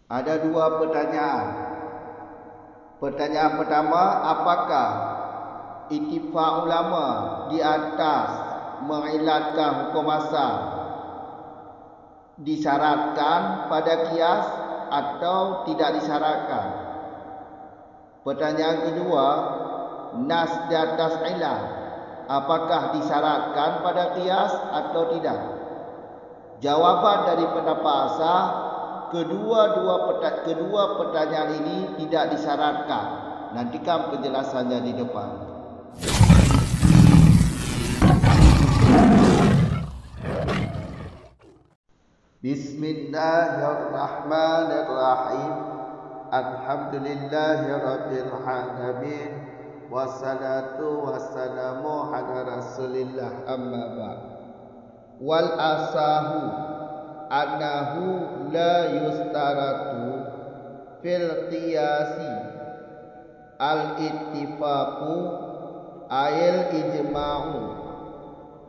Ada dua pertanyaan. Pertanyaan pertama, apakah ittifaq ulama di atas mengilatkan hukum asal disyaratkan pada qiyas atau tidak disyaratkan? Pertanyaan kedua, nas di atas ilah apakah disyaratkan pada qiyas atau tidak? Jawapan dari pendapat asal, kedua pertanyaan ini tidak disyaratkan. Nantikan penjelasannya di depan. Bismillahirrahmanirrahim. Alhamdulillahirabbil alamin. Wassalatu wassalamu ala Rasulillah, amma ba'd. Wal asahu annahu la yustaratu fil qiyasi al ittifaqu ayil ijma'u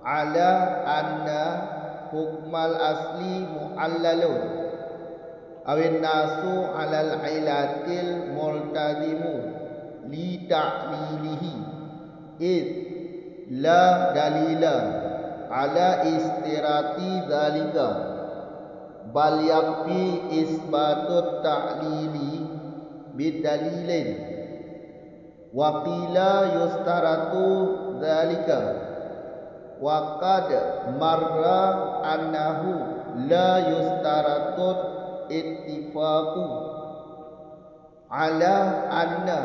ala anna hukmal asli mu'allalun awin nasu alal ilatil multazimu li ta'lilihi id la dalila ala istirati zalika bal yakfi isbatut ta'lili bidalilin wa qila yustaratu zalika wa qad marra annahu la yustaratut ittifaqu ala anna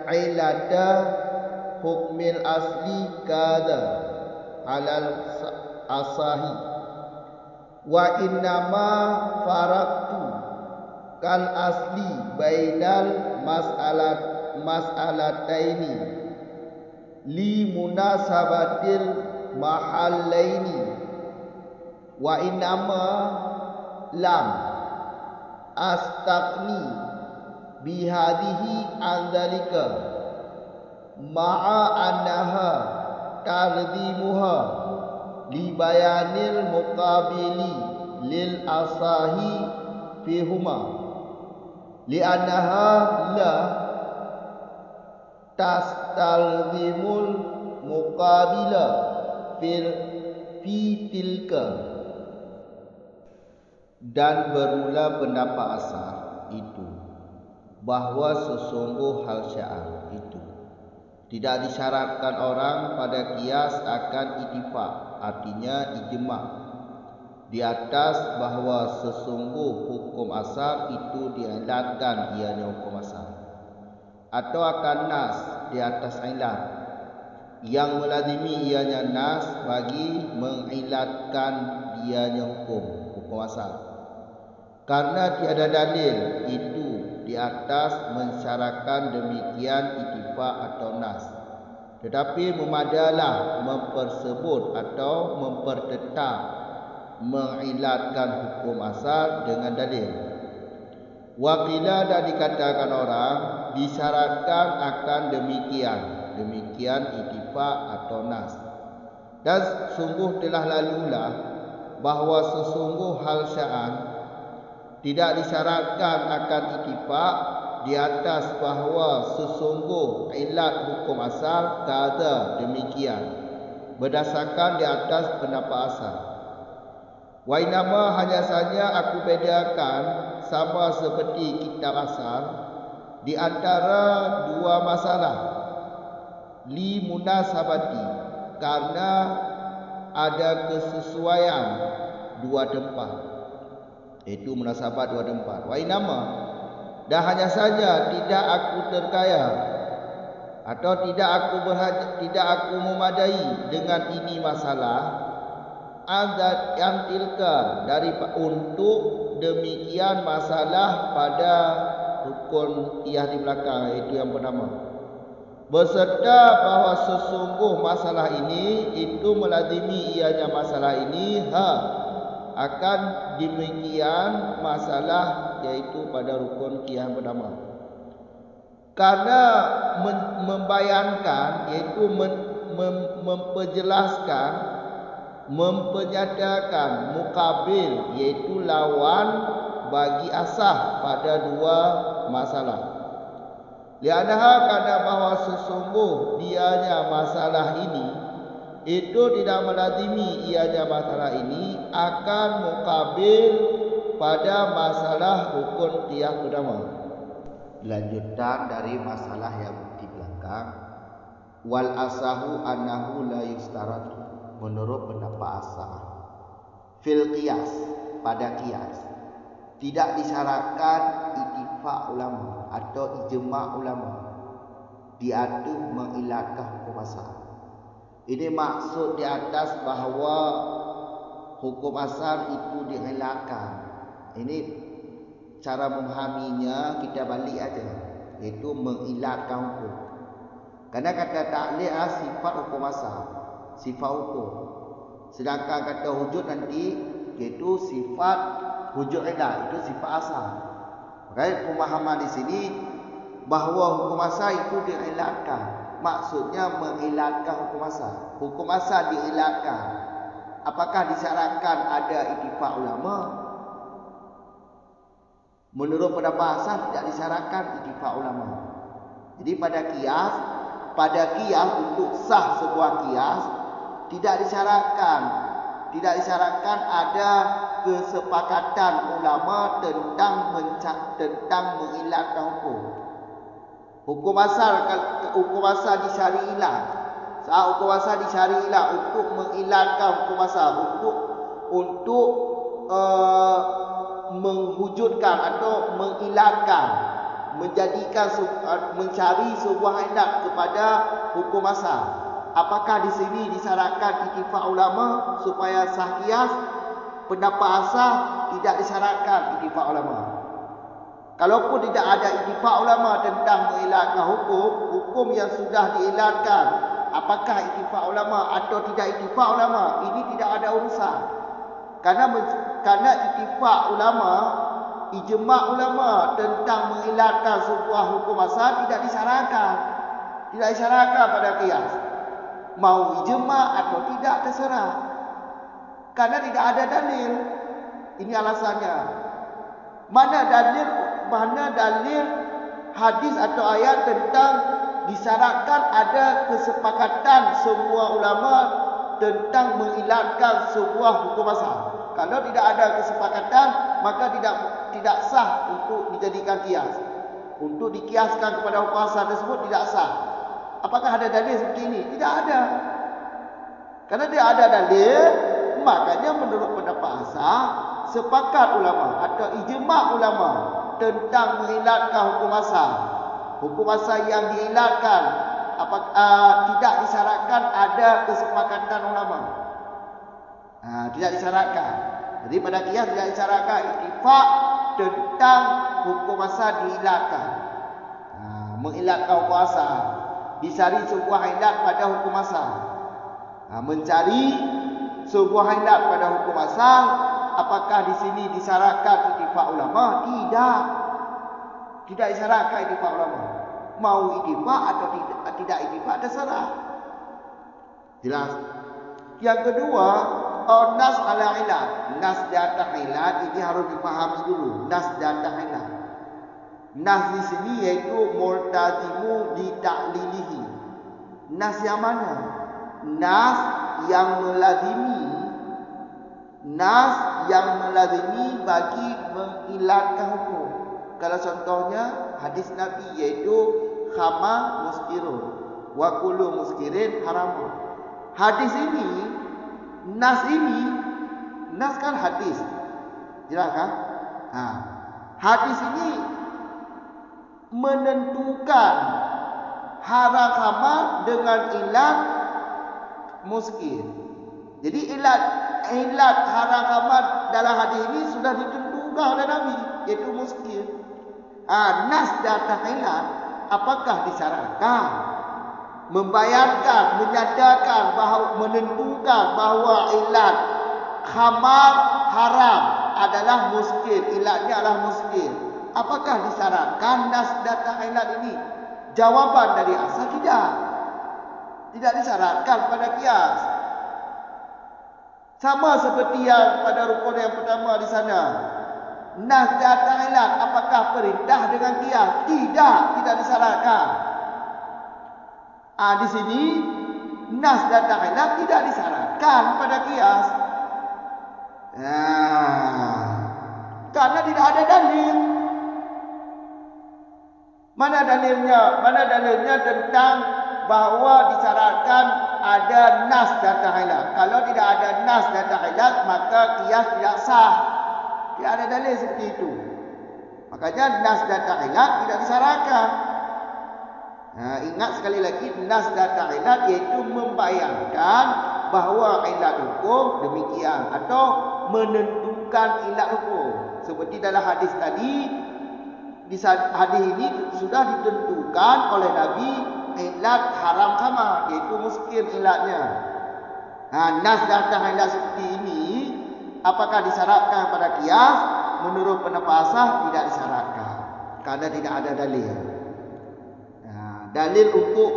ilata hukmil asli kada halal asahi wa innama faraktu kal asli bainal mas'alataini li munasabatil mahallaini wa innama lam astaqni bihadihi andalika ma'a annaha tardimuha li bayanil muqabili lil asahi fihuma li annaha la tastalzimul muqabila fi tilka. Dan bermula pendapat asal itu bahawa sesungguh hal syiar itu tidak disyaratkan orang pada qiyas akan ittifaq, artinya ijma' di atas bahawa sesungguh hukum asal itu diilatkan ianya hukum asal, atau akan nas di atas ilat yang melazimi ianya nas bagi mengilatkan ianya hukum asal. Karena tiada dalil itu di atas mensyaratkan demikian ittifaq atau nas, tetapi memadalah mempersebut atau mempertetap mengilatkan hukum asal dengan dalil. Waqila, dan dikatakan orang disyaratkan akan demikian ittifaq atau nas. Dan sungguh telah lalulah bahawa sesungguh hal syar'an tidak disyaratkan akan ittifaq di atas bahawa sesungguh ilat hukum asal kada demikian berdasarkan di atas pendapat asal. Wa inama, hanya saja aku bedakan sama seperti kitab asal di antara dua masalah li munasabati, karena ada kesesuaian dua tempat, itu munasabat dua tempat. Wa inama, dan hanya saja tidak aku terkaya atau tidak aku memadai dengan ini masalah azat yang tilka dari untuk demikian masalah pada rukun qiyas di belakang, itu yang pertama, beserta bahawa sesungguh masalah ini itu melazimi ianya masalah ini akan demikian masalah, yaitu pada rukun qiyas pertama. Karena membayangkan, yaitu memperjelaskan, mempernyatakan mukabil, yaitu lawan bagi asah pada dua masalah. Lianaha, karena bahawa sesungguh dianya masalah ini itu tidak melazimi ianya masalah ini akan mukabil pada masalah rukun qiyas utama. Lanjutan dari masalah yang di belakang. Wal asahu annahu la yustaratu, menurut pendapat asah fil qiyas, pada qiyas tidak disyaratkan ittifaq ulama atau ijma' ulama diatur mengilatkan hukum asal. Ini maksud di atas bahawa hukum asal itu diilatkan. Ini cara memahaminya kita balik aja, iaitu mengilatkan hukum. Karena kata ta'liq sifat hukum asal, sifat hukum. Sedangkan kata wujud nanti iaitu sifat wujud ilah, itu sifat asal. Makanya pemahaman di sini bahawa hukum asal itu diilatkan, maksudnya mengilatkan hukum asal. Hukum asal diilatkan. Apakah disyaratkan ada ittifaq ulama? Menurut pendapat asal tidak disyaratkan ittifaq ulama. Jadi pada qiyas untuk sah sebuah qiyas tidak disyaratkan ada kesepakatan ulama tentang mengilatkan hukum. Hukum asal disyari'ilah. Saat hukum asal disyari'ilah untuk mengilatkan hukum asal, untuk mewujudkan atau mengilatkan, mencari sebuah ilat kepada hukum asal. Apakah di sini disyaratkan ittifaq ulama supaya sah qiyas? Pendapat asal tidak disyaratkan ittifaq ulama. Kalaupun tidak ada ittifaq ulama tentang mengilatkan hukum yang sudah diilatkan, apakah ittifaq ulama atau tidak ittifaq ulama, ini tidak ada urusan. Karena ittifaq ulama, ijma' ulama tentang mengilatkan sebuah hukum asal tidak disyaratkan. Tidak disyaratkan pada qiyas. Mau ijma' atau tidak terserah. Karena tidak ada dalil. Ini alasannya. Mana dalil hadis atau ayat tentang disyaratkan ada kesepakatan semua ulama tentang mengilatkan sebuah hukum asal. Kalau tidak ada kesepakatan, maka tidak sah untuk dijadikan qiyas. Untuk dikiaskan kepada hukum asal tersebut tidak sah. Apakah ada dalil seperti ini? Tidak ada. Karena tidak ada dalil, makanya menurut pendapat asal, sepakat ulama atau ijma' ulama tentang mengilatkan hukum asal. Hukum asal yang diilatkan tidak disyaratkan ada kesepakatan ulama. Tidak disyaratkan. Jadi pada qiyas tidak disyaratkan ittifaq tentang hukum asal diilatkan. Mengilatkan hukum asal, dicari sebuah ilat pada hukum asal. Mencari sebuah ilat pada hukum asal, apakah di sini disyaratkan ittifaq ulama? Tidak disyaratkan ittifaq ulama. Mau ittifaq atau tidak ittifaq terserah. Jelas. Yang kedua, nas ala ilat. Nas di atas ilat ini harus dipahami dulu. Nas di atas ilat. Nas di sini yaitu multazimu di ta'lilihi. Nas yang mana? Nas yang melazimi bagi mengilatkan hukum. Kalau contohnya hadis Nabi yaitu khama muskirun wa kullu muskirin haram. Hadis ini, nas kan hadis. Jelas kan? Hadis ini menentukan haram khamar dengan ilat muskir. Jadi ilat haram khamar dalam hadis ini sudah ditentukan oleh Nabi, yaitu muskir. Nas di atas ilat, apakah disyaratkan membayarkan, menyatakan bahawa menentukan bahawa ilat khamar haram adalah muskir, ilatnya adalah muskir. Apakah disyaratkan nas data ilat ini? Jawaban dari asal tidak. Tidak disyaratkan pada qiyas. Sama seperti yang pada rukun yang pertama di sana. Nas datang ilat, apakah perintah dengan qiyas? Tidak disyaratkan. Di sini nas datang ilat tidak disyaratkan pada qiyas. Karena tidak ada dalil. Mana dalilnya tentang bahawa disyaratkan ada nas datang ilat? Kalau tidak ada nas datang ilat, maka qiyas tidak sah. Tidak ada dalil seperti itu. Makanya nas datang ilat tidak disyaratkan. Ingat sekali lagi, nas datang ilat iaitu membayangkan bahawa ilat hukum demikian atau menentukan ilat hukum. Seperti dalam hadis tadi, di hadis ini sudah ditentukan oleh Nabi ilat haram khamar, iaitu muskil ilatnya. Nas datang ilat seperti ini, apakah disyaratkan pada qiyas? Menurut pendapat asah tidak disyaratkan, karena tidak ada dalil. Dalil untuk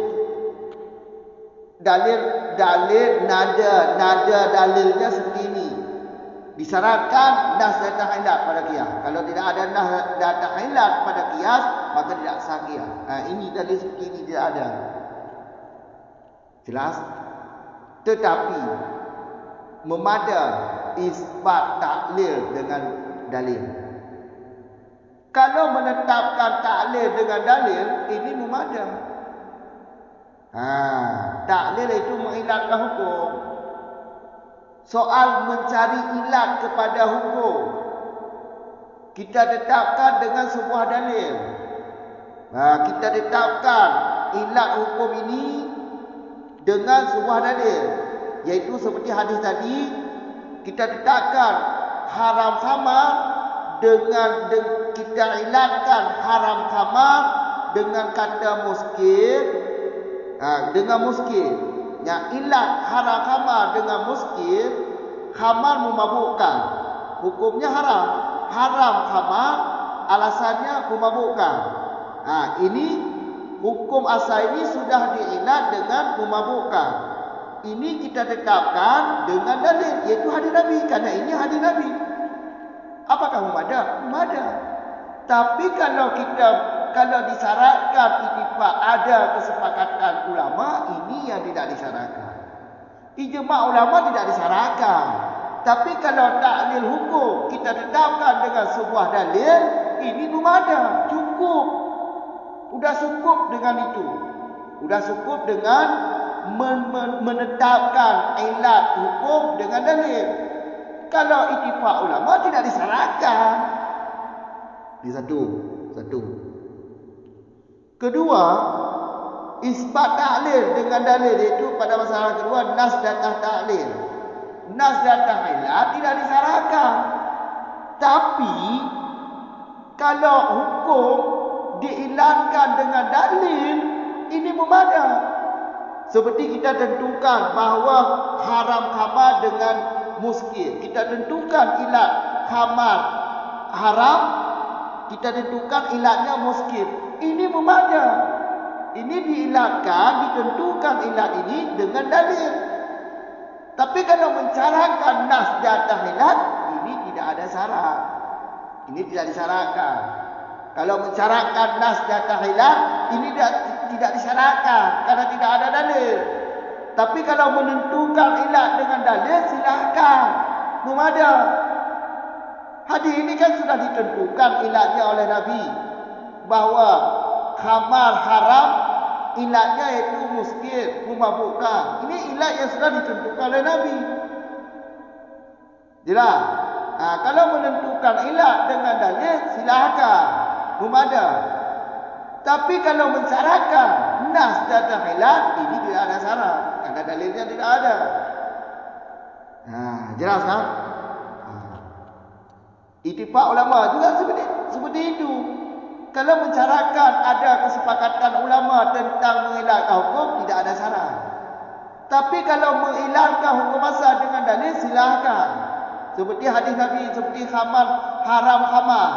dalil nada dalilnya seperti ini. Disyaratkan nas datang ilat pada qiyas. Kalau tidak ada nas datang ilat pada qiyas, maka tidak sah qiyas. Ini dalil seperti ini tidak ada. Jelas? Tetapi memada isbat taklil dengan dalil. Kalau menetapkan taklil dengan dalil, ini memada. Taklil itu mengilatkan hukum. Soal mencari ilat kepada hukum, kita tetapkan dengan sebuah dalil. Kita tetapkan ilat hukum ini dengan sebuah dalil, yaitu seperti hadis tadi, kita tetapkan haram khamar dengan kita ilatkan haram khamar dengan kata muskil, dengan muskil. Yang ilat haram khamar dengan muskil, khamar memabukkan, hukumnya haram. Haram khamar, alasannya memabukkan. Ini hukum asal ini sudah diilat dengan memabukkan. Ini kita tetapkan dengan dalil, iaitu hadis Nabi, karena ini hadis Nabi. Apakah memada? Memada. Tapi kalau disyaratkan ittifaq, ada kesepakatan ulama, ini yang tidak disyaratkan. Ijma' ulama tidak disyaratkan. Tapi kalau taklil hukum kita tetapkan dengan sebuah dalil, ini memada, cukup. Sudah cukup dengan itu. Sudah cukup dengan menetapkan ilat hukum dengan dalil. Kalau ittifaq ulama tidak disyaratkan. Ini satu. Kedua, isbat taklil dengan dalil, iaitu pada masalah kedua, nas datang taklil. Nas datang ilat tidak disyaratkan. Tapi kalau hukum diilatkan dengan dalil, ini memada. Seperti kita tentukan bahawa haram khamar dengan muskil. Kita tentukan ilat khamar haram, kita tentukan ilatnya muskil. Ini memada. Ini diilatkan, ditentukan ilat ini dengan dalil. Tapi kalau mencaratkan nas datang ilat, ini tidak ada syarat. Ini tidak disyaratkan. Kalau mencaratkan nas datang ilat, ini tidak disyaratkan karena tidak ada dalil. Tapi kalau menentukan ilat dengan dalil, silakan. Memada. Hadis ini kan sudah ditentukan ilatnya oleh Nabi, bahawa khamar haram, ilatnya itu muskil, memabukkan. Ini ilat yang sudah ditentukan oleh Nabi. Jelas? Kalau menentukan ilat dengan dalil, silakan. Memada. Tapi kalau mensyaratkan nas datang ilat, ini tidak ada syarat, karena dalilnya tidak ada. Jelas kan? Ittifaq ulama juga seperti itu. Kalau mensyaratkan ada kesepakatan ulama tentang mengilatkan hukum, tidak ada syarat. Tapi kalau mengilatkan hukum asal dengan dalil, silakan. Seperti hadis Nabi, seperti khamar, haram khamar.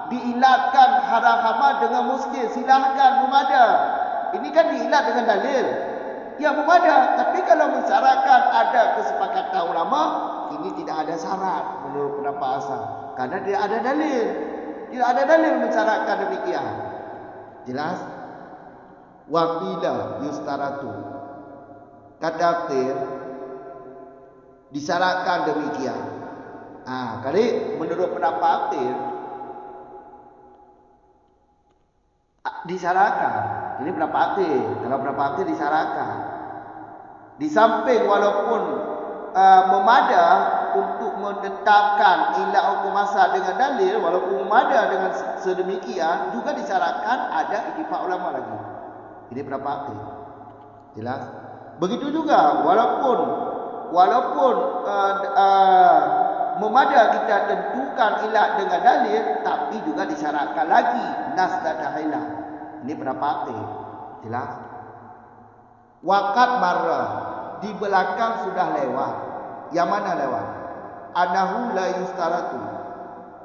Diilatkan haram khamar dengan muskil, silakan, memada. Ini kan diilat dengan dalil. Ya memada. Tapi kalau mensyaratkan ada kesepakatan ulama, ini tidak ada syarat. menurut pendapat asal. Karena tidak ada dalil. Tidak ada dalil mensyaratkan demikian. Jelas? Waqila yustaratu. Kata Akhir disyaratkan demikian. Kali menurut pendapat Akhir disyaratkan. Ini pendapat Akhir. Kalau pendapat Akhir disyaratkan. Di samping walaupun memada untuk menetapkan ilah hukum asal dengan dalil, walaupun memada dengan sedemikian, juga disyaratkan ada ittifaq ulama lagi. Ini pendapat Akhir. Jelas? Begitu juga walaupun memada kita tentukan ilah dengan dalil, tapi juga disyaratkan lagi nas dan ilah. Ini pendapat Akhir. Jelas? Waqat marra, di belakang sudah lewat. Yang mana lewat? Anahu la yustaratu,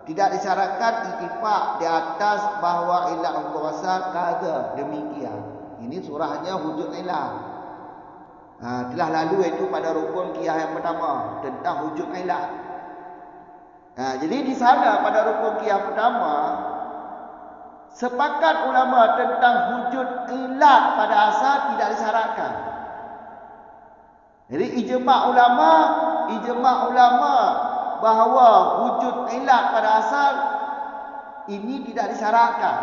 tidak disyaratkan ittifaq di atas bahawa ilah hukum asal kada demikian. Ini surahnya hujud ilah. Telah lalu itu pada rukun qiyah yang pertama tentang hujud ilah. Jadi di sana pada rukun qiyah pertama sepakat ulama tentang wujud ilat pada asal tidak disyaratkan. Jadi ijma' ulama bahawa wujud ilat pada asal ini tidak disyaratkan.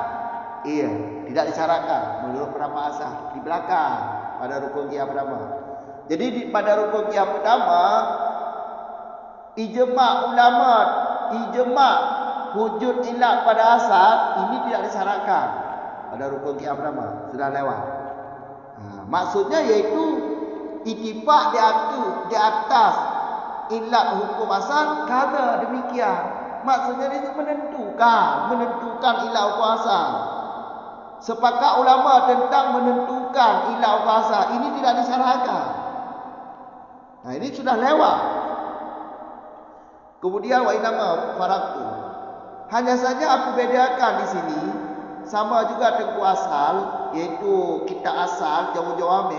Iya, tidak disyaratkan menurut pendapat asal di belakang pada rukun qiyah pertama. Jadi pada rukun qiyah pertama ijma' ulama, wujud ilat pada asal ini tidak disyaratkan pada rukun qiyah pertama, sudah lewat. Maksudnya yaitu ittifaq di atas ilat hukum asal kada demikian. Maksudnya itu menentukan ilat hukum asal. Sepakat ulama tentang menentukan ilat hukum asal ini tidak disyaratkan. Ini sudah lewat. Kemudian wa inama faraktu, hanya saja aku bedakan di sini sama juga tengku asal, yaitu kita asal jauh-jauh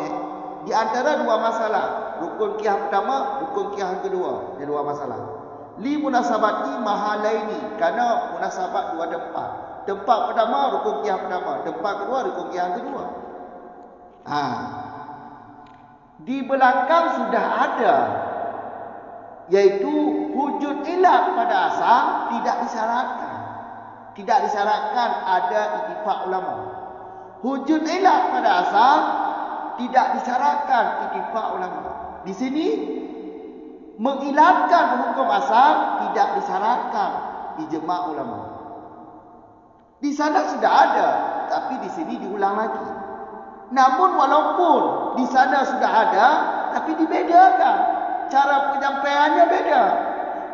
di antara dua masalah, rukun qiyah pertama, rukun qiyah yang kedua. Ada dua masalah. Li munasabati mahalaini, karena munasabat dua tempat. Tempat pertama rukun qiyah pertama, tempat kedua rukun qiyah yang kedua. Di belakang sudah ada, yaitu wujud ilat pada asal tidak disyaratkan. Tidak disyaratkan ada ittifaq ulama. Wujud ilat pada asal tidak disyaratkan ittifaq ulama. Di sini mengilatkan hukum asal tidak disyaratkan ijma' ulama. Di sana sudah ada, tapi di sini diulang lagi. Namun walaupun di sana sudah ada, tapi dibedakan. Cara penyampaiannya beda.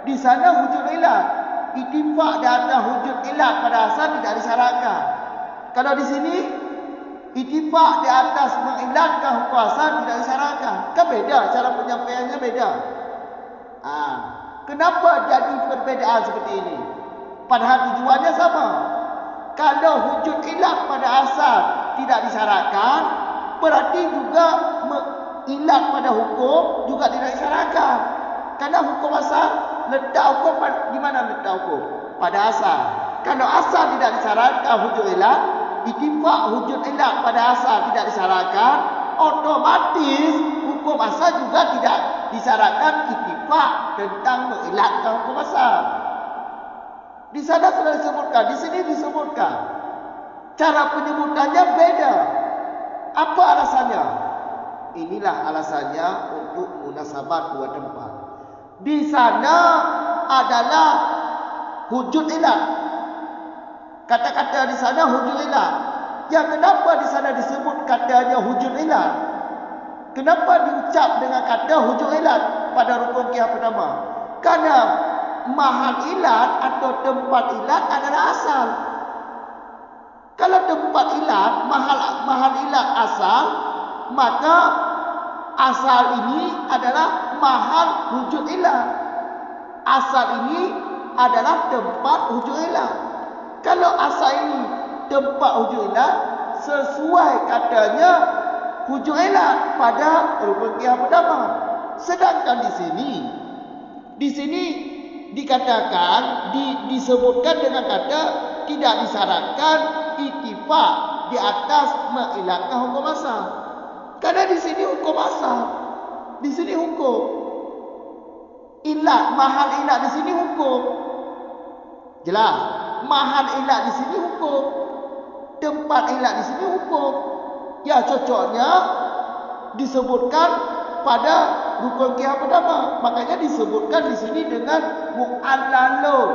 Di sana wujud ilat, ittifaq di atas wujud ilat pada asal tidak disyaratkan. Kalau di sini ittifaq di atas mengilatkan hukum asal tidak disyaratkan. Kan beda, cara penyampaiannya beda. Kenapa jadi perbedaan seperti ini? Padahal tujuannya sama. Kalau wujud ilat pada asal tidak disyaratkan, berarti juga ilat pada hukum juga tidak disyaratkan. Karena hukum asal letak hukum di mana letak hukum? Pada asal. Kalau asal tidak disyaratkan wujud ilat, ittifaq wujud ilat pada asal tidak disyaratkan, otomatis hukum asal juga tidak disyaratkan ittifaq tentang mengilatkan hukum asal. Di sana sudah disebutkan, di sini disebutkan. Cara penyebutannya beda. Apa alasannya? Inilah alasannya untuk munasabat dua tempat. Di sana adalah wujud ilat. Kata-kata di sana wujud ilat. Yang kenapa di sana disebut katanya wujud ilat? Kenapa diucap dengan kata wujud ilat pada rukun qiyah pertama? Karena mahal ilat atau tempat ilat adalah asal. Kalau tempat ilat, mahal ilat asal, maka asal ini adalah mahal wujud ilat. Asal ini adalah tempat wujud ilat. Kalau asal ini tempat wujud ilat, sesuai katanya wujud ilat pada rukun qiyah pertama. Sedangkan di sini dikatakan disebutkan dengan kata tidak disyaratkan ittifaq di atas mengelakkan hukum asal. Karena di sini hukum asal, di sini hukum ilat, mahal ilat di sini hukum. Jelas, mahal ilat di sini hukum, tempat ilat di sini hukum. Ya, cocoknya disebutkan pada rukun qiyas pertama. Makanya disebutkan di sini dengan mu'allalun,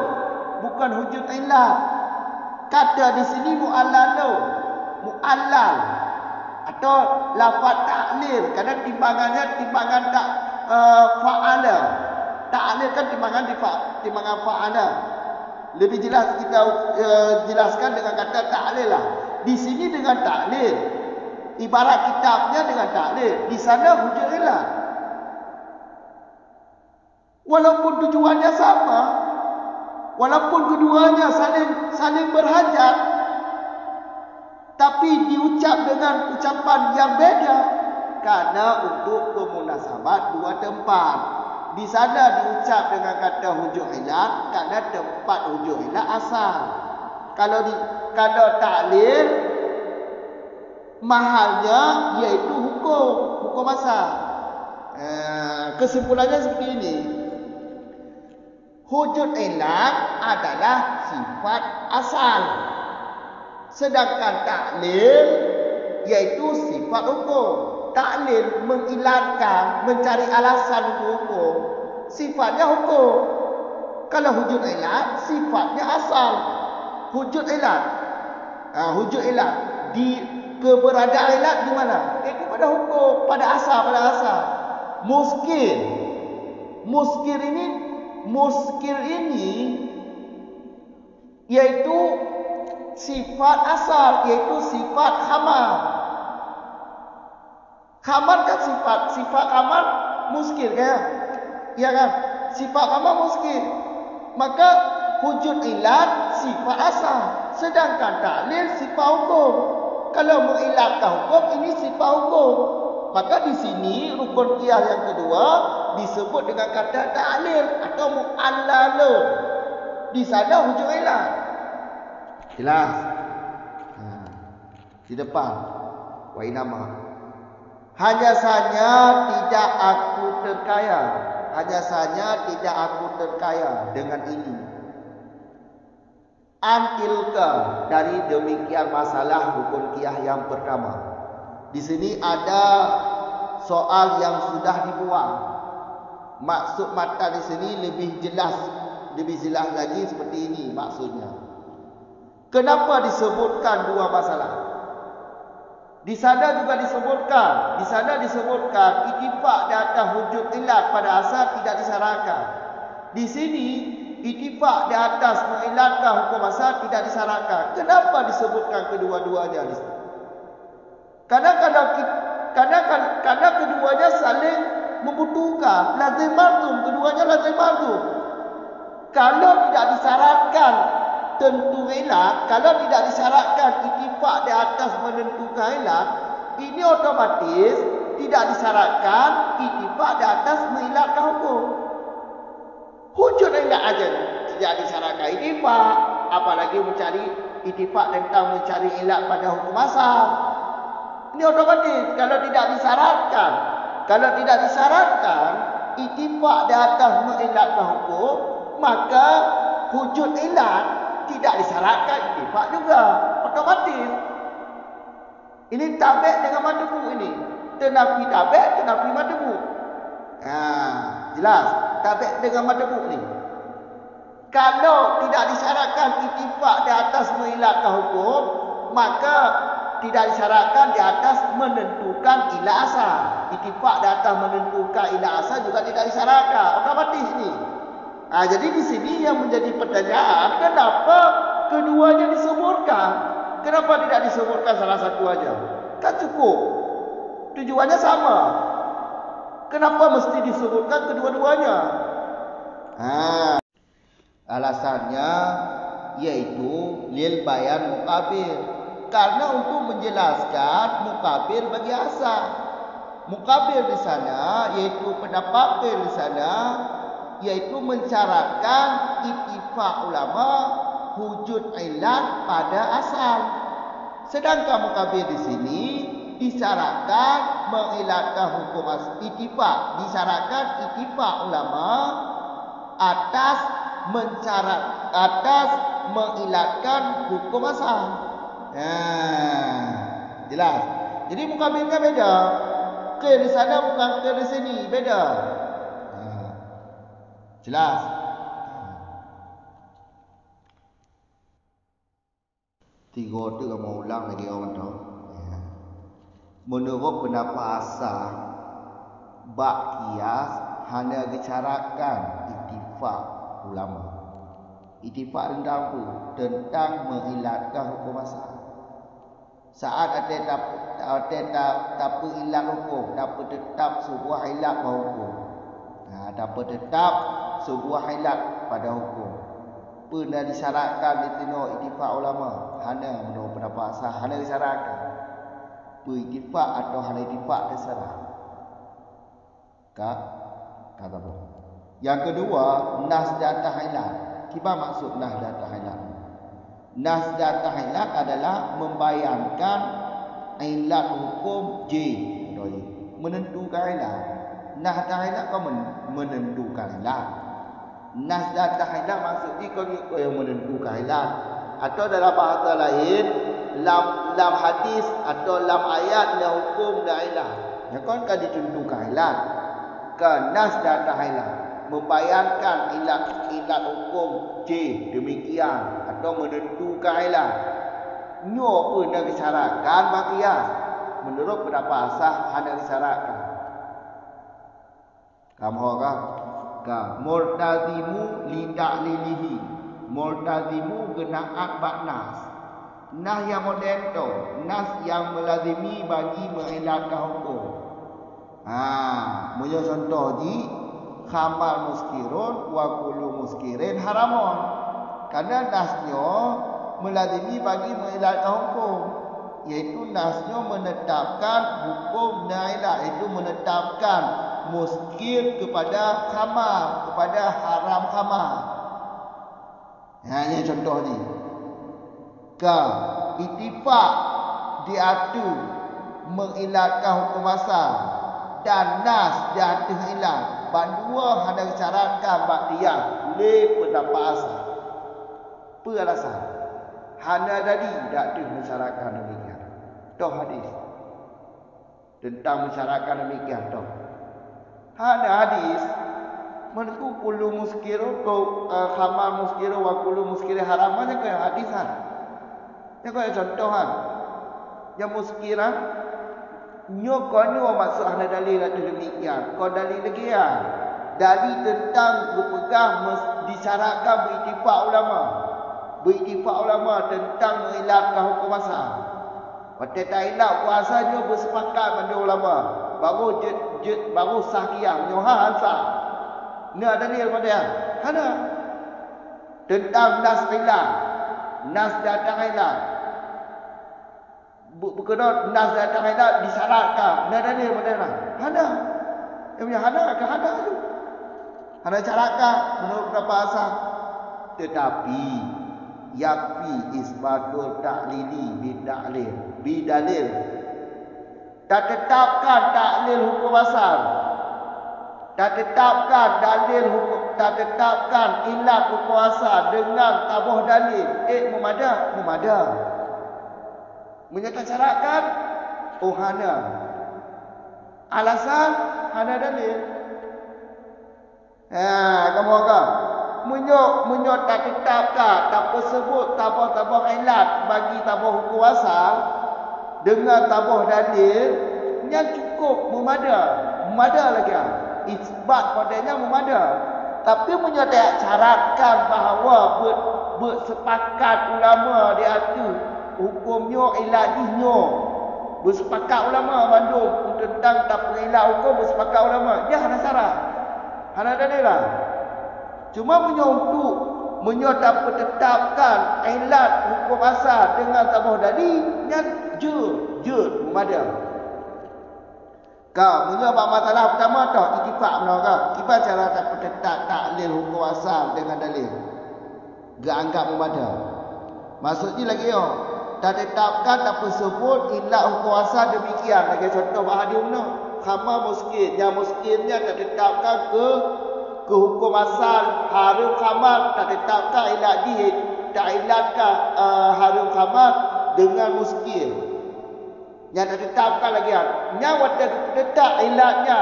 bukan hujud ilat. Kata di sini mu'allalun, mu'allal atau lafaz ta'lil, karena timbangannya timbangan fa'ala. Ta'lil kan timbangan fa'ala. Lebih jelas kita jelaskan dengan kata ta'lil lah. Di sini dengan ta'lil, ibarat kitabnya dengan ta'lil, di sana hujud ilat. Walaupun tujuannya sama, walaupun keduanya saling berhajat, tapi diucap dengan ucapan yang beda karena untuk pemunasabat dua tempat. Di sana diucap dengan kata hujud ilat karena tempat hujud ilat asal. Kalau ta'lil, mahalnya yaitu hukum asal. Kesimpulannya seperti ini. Hujud ilat adalah sifat asal, sedangkan ta'lil yaitu sifat hukum. Ta'lil mengilatkan, mencari alasan untuk hukum, sifatnya hukum. Kalau hujud ilat sifatnya asal. Hujud ilat, hujud ilat di keberadaan ilat di mana? Itu pada hukum, pada asal, Muskir ini yaitu sifat asal, yaitu sifat khamar. Khamar kan sifat khamar muskir kan? Ya kan? Sifat khamar muskir. Maka wujud ilat sifat asal, sedangkan ta'lil sifat hukum. Kalau mengilatkan hukum, ini sifat hukum. Maka di sini rukun qiyas yang kedua disebut dengan kata ta'lil atau mu'allalun. Di sana hujud ilat. Jelas? Di depan. Wa inama. Hanya saja tidak aku terkaya. Hanya saja tidak aku terkaya dengan ini. Antilka, dari demikian masalah rukun qiyas yang pertama. Di sini ada soal yang sudah dibuang. Maksud mata di sini lebih jelas lagi seperti ini maksudnya. Kenapa disebutkan dua masalah? Di sana juga disebutkan, ittifaq di atas wujud ilat pada asal tidak disyaratkan. Di sini ittifaq di atas mengilatkan hukum asal tidak disyaratkan. Kenapa disebutkan kedua-duanya di sini? Karena keduanya saling membutuhkan, lazim mardum, keduanya lazim mardum. Kalau tidak disyaratkan tentu ilat, kalau tidak disyaratkan ittifaq di atas menentukan ilat, ini otomatis tidak disyaratkan ittifaq di atas mengilatkan hukum. Wujud ilat aja tidak disyaratkan ittifaq, apalagi mencari ittifaq tentang mencari ilat pada hukum asal. Ini otomatis kalau tidak disyaratkan ittifaq di atas mengilatkan hukum, maka wujud ilat tidak disyaratkan ittifaq juga, otomatis. Ini tabi' dengan madbu ini. Tenafi tabi', tenafi madbu. Jelas, tabi' dengan madbu ni. Kalau tidak disyaratkan ittifaq di atas mengilatkan hukum, maka tidak disyaratkan di atas menentukan ilat asal. Ittifaq di atas menentukan ilat asal juga tidak disyaratkan, otomatis ni. Jadi di sini yang menjadi pertanyaan, kenapa keduanya disebutkan? Kenapa tidak disebutkan salah satu aja? Kan cukup. Tujuannya sama. Kenapa mesti disebutkan kedua-duanya? Alasannya yaitu lil bayan muqabil. Karena untuk menjelaskan muqabil bagi asal. Muqabil di sana yaitu pendapat di sana iaitu mensyaratkan ittifaq ulama wujud ilat pada asal. Sedangkan mukabir di sini disyaratkan mengilatkan hukum ittifaq, disyaratkan ittifaq ulama atas mengilatkan hukum asal. Jelas. Jadi mukabirnya beda. Qil di sana bukan qil di sini, beda. Jelas. Tiga tu kamu ulang lagi orang tu. Menurut pendapat asal, bab qiyas hanya dicarakan ittifaq ulama. Ittifaq tentang apa? Tentang mengilatkan hukum asal. Saat ada tak ilat hukum, tak tetap sebuah ilat pada hukum. Tak tetap sebuah ilat pada hukum. Pernah disyaratkan di tino ittifaq ulama, hanya menurut pendapat asal hanya disyaratkan. Ittifaq atau hanya ittifaq terserah. Kata apa? Yang kedua, nas datah ilat. Apa maksud nas datah ilat? Nas datah ilat adalah membayangkan ilat hukum J. Menentukan ilat. Nas datah ilat kau menentukan ilat. Nas datah ilat maksudnya kau yang menentukan ilat. Atau dalam bahasa lain, lam hadis atau lam ayat dan hukum dan ilat. Yang kau kan ditentukan ilat. Ke nas datah ilat. Membayangkan ilat hukum J demikian atau menentukan ilat. Nyo pun nak disyaratkan qiyas. Menurut pendapat asal hanya disyaratkan. Kamu kan? Murtazimu li ta'lilihi. Murtazimu genaat bak nas. Nas yang moden tu, nas yang melazimi bagi mengilatkan hukum. Punya contoh di khamar muskirun wa kullu muskirin haramun. Karena nasnya melazimi bagi mengilatkan hukum, iaitu nasnya menetapkan hukum nailah, iaitu menetapkan muskir kepada khamar, kepada haram khamar. Ini contoh ni. Ittifaq diatur mengilatkan hukum asal dan nas diatur ilat. Dua hanya disyaratkan ba'diyah oleh pendapat asal. Apa alasan? Hanya tadi tak ada mensyaratkan demikian. Toh hadis tentang mensyaratkan demikian toh. Hanya hadis menku kullu muskiru khamar muskiru wa kullu muskiri haram aja ke hadisan. Yang kau contohan. Yang muskiran nyo maksud ahli dalil ada demikian. Kau dalil lagi ya. Dalil tentang berpegang disyaratkan berittifaq ulama. Berittifaq ulama tentang mengilatkan hukum asal. Waktu tak ilat kuasanya bersepakat pada ulama. Baru sah qiyam. Nyoha sah. Ni ada dalil pada yang. Ada. Tentang nas ilat. Nas datang ilat. Berkenaan nas datang ilat disyaratkan. Ni ada dalil pada yang. Ada. Yang punya ada ke ada tu. Ada syaratkan menurut pendapat asal. Tetapi yakfi isbatul ta'lili bidalil. Tak tetapkan taklil hukum asal. Tak tetapkan dalil hukum, tak tetapkan ilat hukum asal dengan tabuh dalil. Memada. Menyatakan syaratkan hana. Alasan hana dalil. Kamu agak menyok tak tetapkan, tak sebut tabuh ilat bagi tabuh hukum asal dengan tabuh dalil yang cukup memada lagi. Isbat padanya memada. Tapi menyatakan syaratkan bahawa bersepakat ulama di atas hukumnya ilahihnya. Bersepakat ulama Bandung tentang tak perilah hukum bersepakat ulama. Dia ada syarat. Ada dalil lah. Cuma menyatakan tetapkan ilat hukum asal dengan tabuh dalil yang jud memada. Kau menyebab masalah pertama tak ittifaq benar ke? Kita cara tak taklil hukum asal dengan dalil. Gak anggap memada. Maksudnya lagi yo, tak tetapkan tak sebut ilah hukum asal demikian. Lagi contoh bahagia benar. Khamar muskin, yang muskinnya tak tetapkan ke hukum asal harum khamar, tak tetapkan ilat di tak ilatkan harum khamar dengan muskin. Yang tak tetapkan lagi yang waktu tetap ilatnya,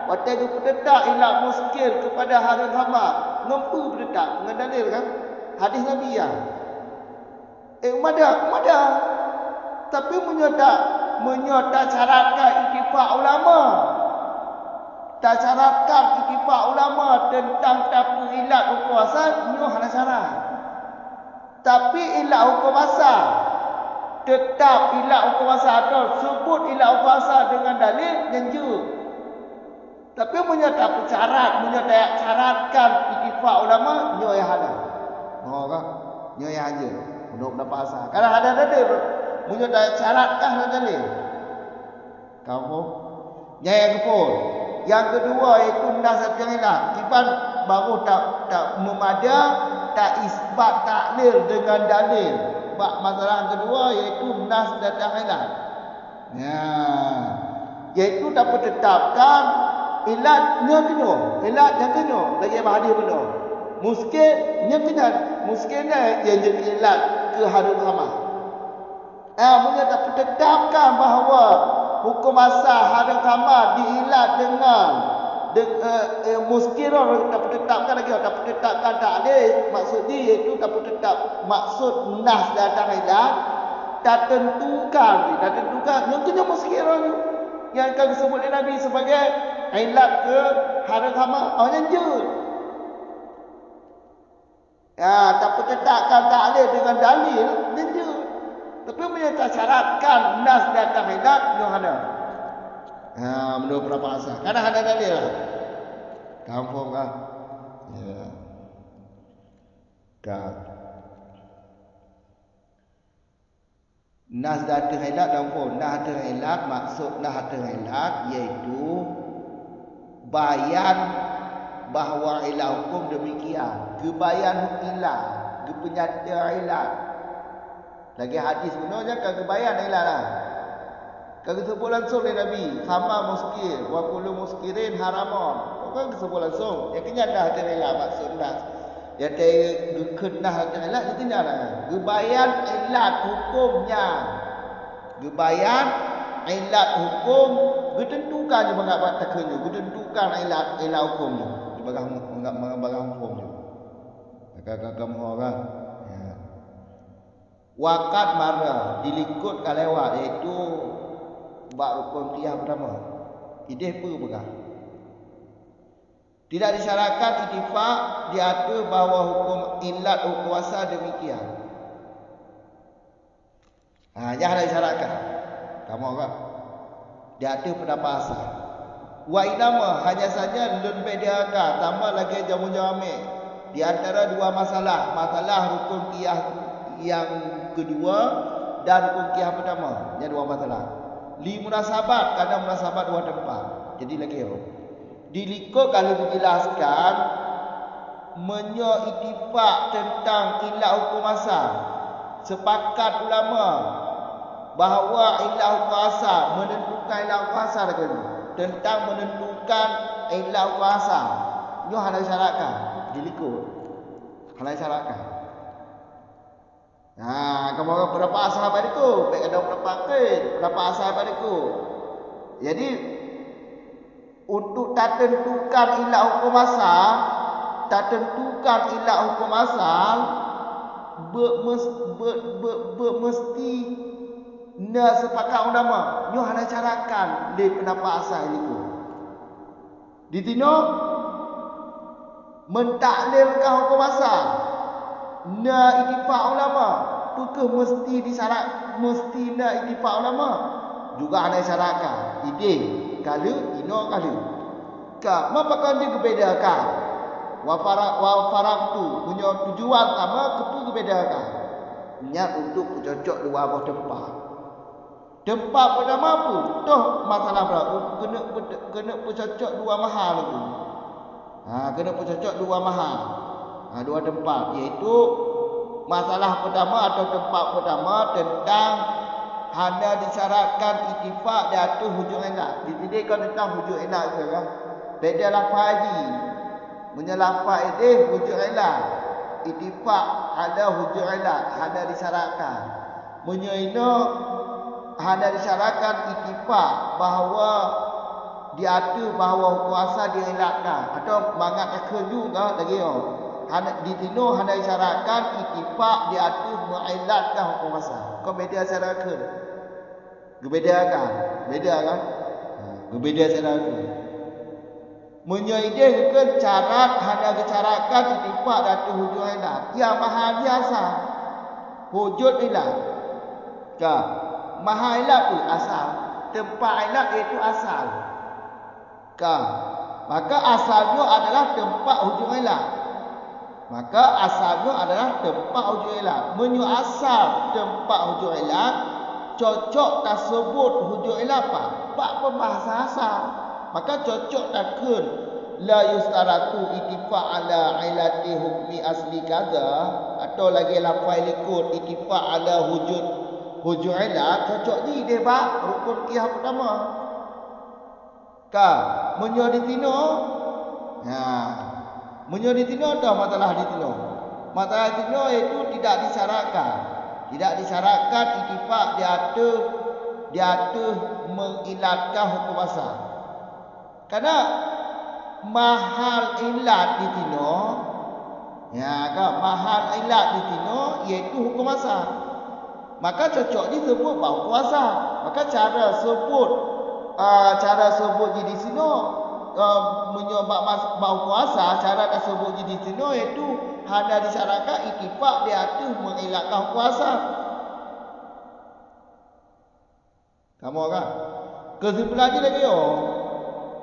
waktu tetap ilat muskin kepada harum khamar, ngempu tetap dengan dalil kan hadis Nabi ya. Mada. Tapi menyerta syaratkan ittifaq ulama. Tak syaratkan ittifaq ulama tentang tapu ilat hukum asal, nyo hana syarat. Tapi ilat hukum asal tetap ilat hukum asal atau sebut ilat hukum asal dengan dalil jenju. Tapi menyerta syaratkan ittifaq ulama, nyo yang ada. Oh kan? Nyo yang aja. Menurut pendapat asal. Kalau ada dalil menyerta syaratkan dalil. Kamu yang kepul. Yang kedua iaitu nas yang ilah. Kiban baru tak memada, tak isbat taklil dengan dalil. Masalah yang kedua iaitu nas datang ilah. Ya. Iaitu dapat tetapkan ilatnya kena. Ilat yang kena. Lagi hadis benar. Muskinnya kena. Muskinnya yang jadi ilat ke harum khamar. Mereka dapat tetapkan bahawa hukum asal haram khamar diilat dengan muskirah dapat tetapkan lagi dapat tetapkan taklil maksudnya iaitu dapat tetap maksud nas datang ilat tak tentukan yang kena muskirah yang akan disebut oleh Nabi sebagai ilat ke haram khamar hanya je dapat tetapkan taklil dengan dalil je. Tapi menyerta syaratkan nas datang ilat yang ada. Menurut pendapat asal. Kadang ada dalil lah. Kampung kah? Ya. Kah. Nas datang ilat kampung. Nas datang ilat maksud nas datang ilat iaitu bayan bahawa ilat hukum demikian. Kebayan ilat, kepenyata ilat. Lagi hadis sebenarnya kagak bayan ilah lah. Kagak sebut langsung dari Nabi. Khamar muskir. Wa kullu muskirin haramun. Kagak sebut langsung. Yang kenyataan hati ilah maksud nas. Yang kenah hati ilah itu kenyataan. Gebayan ilat hukumnya. Gebayan ilat hukum. Getentukan je mengapa takanya. Getentukan ilat hukumnya. Bagang hukumnya. Kagak orang. Wakat marah dilikut kalewat iaitu bab rukun qiyah pertama. Ideh apa begah? Tidak disyaratkan ittifaq diatur bahawa hukum ilat hukum asal demikian. Jangan disyaratkan. Kamu apa? Diatur pendapat asal. Wa inama hanya saja lebih diakan tambah lagi jamu-jamu di antara dua masalah rukun qiyah yang kedua dan hukum qiyah pertama. Yang dua masalah. Li munasabat, kadang munasabat dua tempat. Jadi lagi dilikut kalau dijelaskan ittifaq tentang ilat hukum asal. Sepakat ulama bahawa ilat hukum asal menentukan ilat hukum asal tentang menentukan ilat hukum asal. Ini harus syaratkan dilikut. Harus syaratkan. Kamu berapa sahabat itu? Baik ada berapa sahabat itu? Jadi untuk tak tentukan ilat hukum asal, mesti nak sepakat ulama. Nyo hana carakan di pendapat asal itu. Ditino mentaklilkan hukum asal. Ittifaq ulama, apakah mesti disyarat mesti ittifaq ulama? Juga ada syaratkan. Ide kalau ino kalau. Apakah dia kebedakan? Wa faraqtu punya tujuan sama kepu kebedakan. Niat untuk cocok dua buah tempat. Tempat pertama apa? Toh masalah berapa? Kena bercocok dua mahal tu. Kena bercocok dua mahal. Dua tempat, iaitu masalah pertama atau tempat pertama tentang hanya disyaratkan ittifaq di atas hujung enak. Ditidikkan tentang hujung enak ke kan? Beda lafaz haji. Menyelafaz itu hujung enak. Ittifaq ada hujung enak, hanya disyaratkan. Menyoino hanya disyaratkan ittifaq bahawa diatur bahawa kuasa dielakkan atau mangat akhir juga lagi di tino hanya disyaratkan ittifaq diatur mengelakkan hukum kuasa. Kau beda secara akhir. Berbeza kan? Berbeza secara akhir. Menyoidehkan syarat hanya disyaratkan ittifaq diatur hujung elak. Yang mahal biasa. Hujud elak. Mahal elak tu asal. Tempat elak itu asal. Maka asalnya adalah tempat hujung elak. Menyu asal tempat hujung elak, cocok tersebut hujung elak pak pembahasa asal. Maka cocok takun la yustaratu ittifaq ala ilati hukmi asli kaza, atau lagi lafaz likut ittifaq ala hujung elak, cocok ni dia pak rukun qiyah pertama. Menyo ditino. Menyo ditino dah masalah ditino. Masalah ditino itu tidak disyaratkan. Tidak disyaratkan ittifaq diatur mengilatkan hukum asal. Karena mahal ilat ditino, mahal ilat ditino iaitu hukum asal. Maka cocok disebut bahawa kuasa. Maka cara sebut di sini menyebab bau kuasa, cara tersebut di sini iaitu hanya disyaratkan ittifaq diatur mengelakkan kuasa. Kamu kan? Kesimpulannya lagi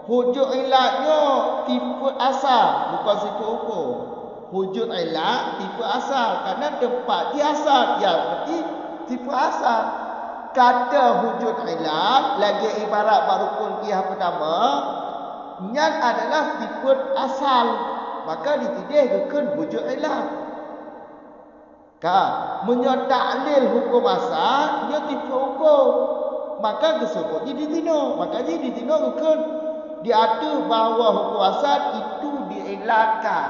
hujud ilatnya tipe asal, bukan sifat hukum. Hujud ilat tipe asal karena tempat dia asal, berarti tipe asal. Kata hujud ilat lagi ibarat rukun qiyah pertama, nyat adalah sifat asal, maka ditidihkan hujud ilat. Menyotaklil hukum asal dia tipe hukum, maka disebut ditino. Maka ditino kan diatur bahawa hukum asal itu dielakkan.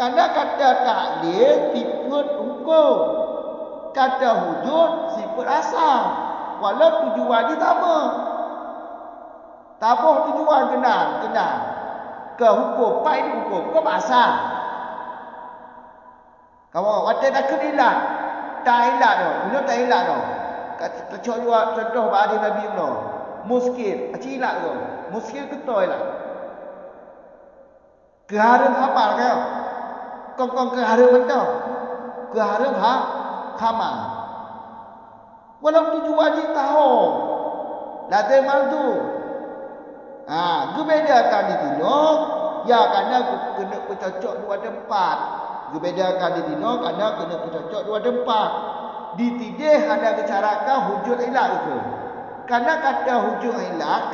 Karena kata taklil sifat hukum, kata hujud sifat asal. Walau tujuan dia sama. Tabuh tujuan kenal. Ke hukum, pai hukum, ke asal. Kamu wadah nak kelilat. Tak ilat dah. Bila tak ilat dah. Contoh bagi Nabi no. Muskil, acilat tu. Muskil ketoi lah. Keharum hafal kau. Kong keharum mentau. Keharum khamal. Walau tujuan dia tahu. Latih maldu. Gebedakan di tino. Ya kerana kena bercocok dua tempat. Gebedakan di tino kerana kena bercocok dua tempat. Ditidih hanya bicarakan hujud ilat itu. Karena kata hujud ilat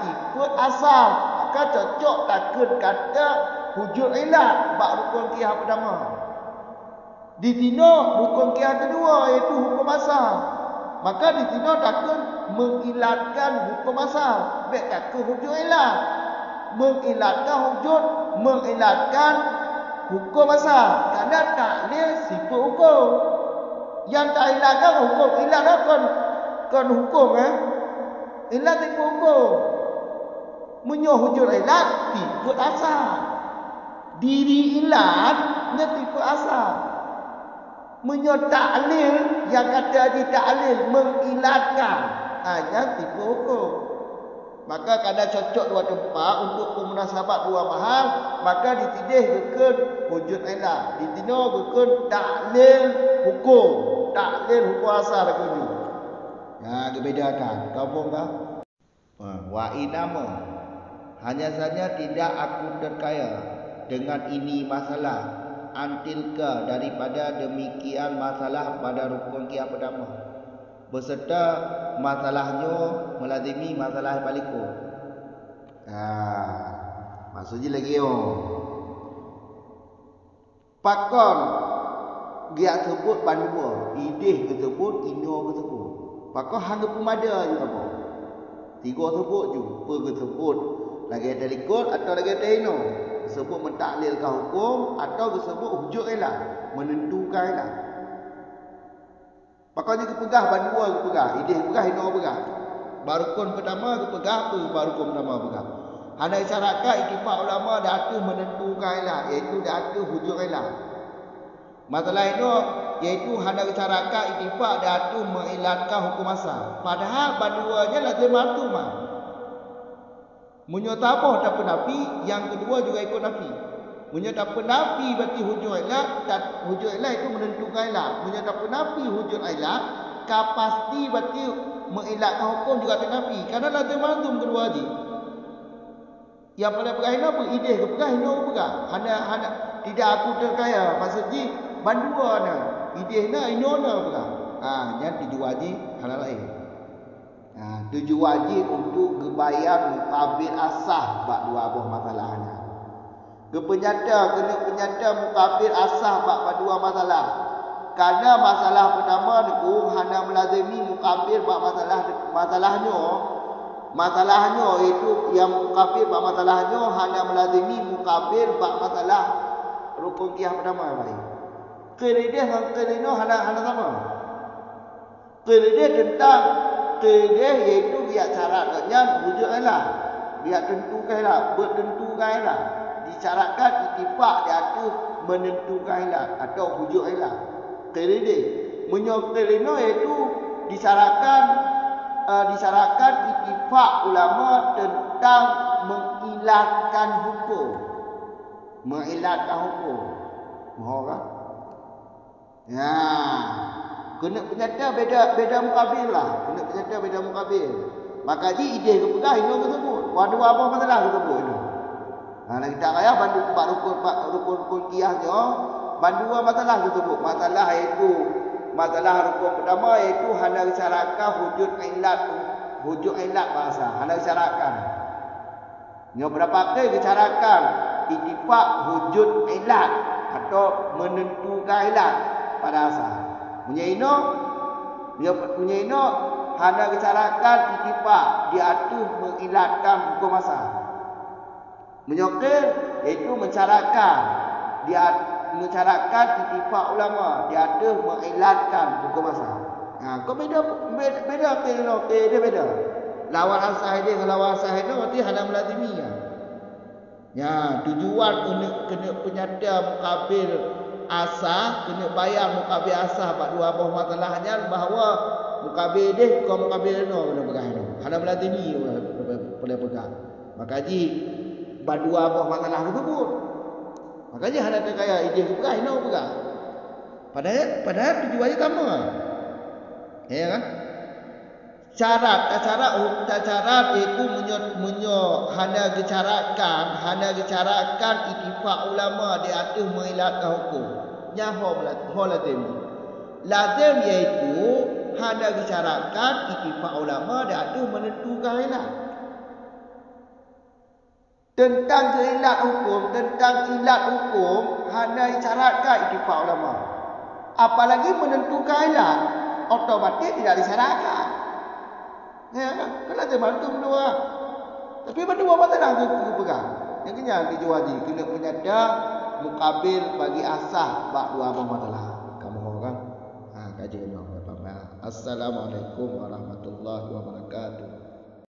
ikut asal. Maka cocok takun kata hujud ilat bak rukun qiyah pertama. Ditino rukun qiyah kedua iaitu hukum asal. Maka ditino takun mengilatkan hukum asal. Baik takun hujud ilat. Mengilatkan hukum asal. Karena taklil sifat hukum. Yang tak ilatkan hukum. Ilat kan hukum Ilat sifat hukum. Menyo hujud ilat sifat asal. Diri ilatnya sifat asal. Menyo taklil yang kata di taklil mengilatkan yang sifat hukum. Maka kerana cocok dua tempat untuk pemunasabat dua mahal, maka ditidih gekun wujud ilah. Ditino gekun taklil hukum. Taklil hukum asal gekun. Dibedakan. Kau faham tak? Wa inama. Hanya saja tidak aku terkaya dengan ini masalah. Antilka daripada demikian masalah pada rukun qiyah pertama. beserta masalahnya melazimi masalah paliko. Maksudnya lagi pakon dia sebut bandua, ideh tersebut, ino tersebut. Pakon hang pemada juga apa? Tiga sebut je, per tersebut. Lagi ada likut atau lagi ada ino. Sebut mentaklilkan hukum atau disebut hujud elah, menentukan elah. Pakainya kepegah bandua kepegah, ideh kepegah ino kepegah. Barukun pertama kepegah tu barukun pertama kepegah. Hana isyaratkan ittifaq ulama datu menentukan elah, iaitu datu hujud elah. Masalah itu iaitu hana isyaratkan ittifaq datu mengilatkan hukum asal. Padahal banduanya lazim ma'tumah. Munyo tapoh tak penafi, yang kedua juga ikut nafi. Munyo tak penafi berarti hujud ilah, dan hujud ilah itu menentukan ilah. Munyo tak penafi hujud ilah, kapasti berarti mengilatkan hukum juga tak nafi. Karena lazim ma'tum kedua haji. Yang paling pegah ini apa? Ideh ke pegah, ino ke pegah. Hana tidak aku terkaya. Maksudnya bandua na. Ideh na, ino na pegah. Yang tujuh wajib hal lain. Tujuh wajib untuk kebayang mukabil asah bak dua buah masalahnya. Kena penyata mukabil asah bak dua masalah. Karena masalah pertama niku hana melazimi mukabil bak masalahnya. Masalahnya itu yang mukabil bak masalahnya hana melazimi mukabil bak masalah rukun qiyah pertama baik. Kaidah dengan kaidah hana sama. Kaidah tentang kaidah iaitu biar syaratnya wujud ilah. Biar tentukan ilah, bertentukan ilah. Disyaratkan ittifaq dia tu menentukan ilah atau wujud ilah. Kaidah menyokailah iaitu disyaratkan ittifaq ulama tentang mengilatkan hukum. Mengilatkan hukum. Mohon kan? Ya. Kena penyata beda mukabil lah. Kena penyata beda mukabil. Maka ji ideh ke pegah ino ke sebut. Waduh apa masalah ke sebut ino. Nah kita kaya bandu rukun qiyahnya bandu masalah ke sebut. Masalah itu masalah rukun pertama iaitu hana isyaratkan wujud ilat bahasa. Hana isyaratkan. Yang berapa kali disyaratkan ittifaq wujud ilat atau menentukan ilat pada asal. Punya ino hana disyaratkan ittifaq diatur mengilatkan hukum asal. Menyokir iaitu mensyaratkan ittifaq ulama diatur mengilatkan hukum asal. Kau beda dia beda. Lawan asal dia dengan lawan asal dia berarti hana melazimi ya. Tujuan kena penyata mukabil asah, kena bayar mukabil asah bak dua buah masalahnya bahawa mukabil dia kau mukabil no kena pegang no. Hana melazimi boleh pegang. Maka ji bak dua buah masalah tersebut. Maka ji hana terkaya ide pegang no pegang. Padahal tujuannya sama. Ya kan? Syarat itu hana dicaratkan ittifaq ulama diatur mengilatkan hukum. Nyaho lazim iaitu hana dicaratkan ittifaq ulama diatur menentukan ilat. Tentang ilat hukum hana dicaratkan ittifaq ulama. Apalagi menentukan ilat otomatis tidak disyaratkan. Ya, kan ada bantu berdua. Tapi berdua masalah tu pegang. Yang kenyang dijuaji kena penyata mukabil bagi asah bak dua masalah. Kamu orang kaji no. Assalamualaikum warahmatullahi wabarakatuh.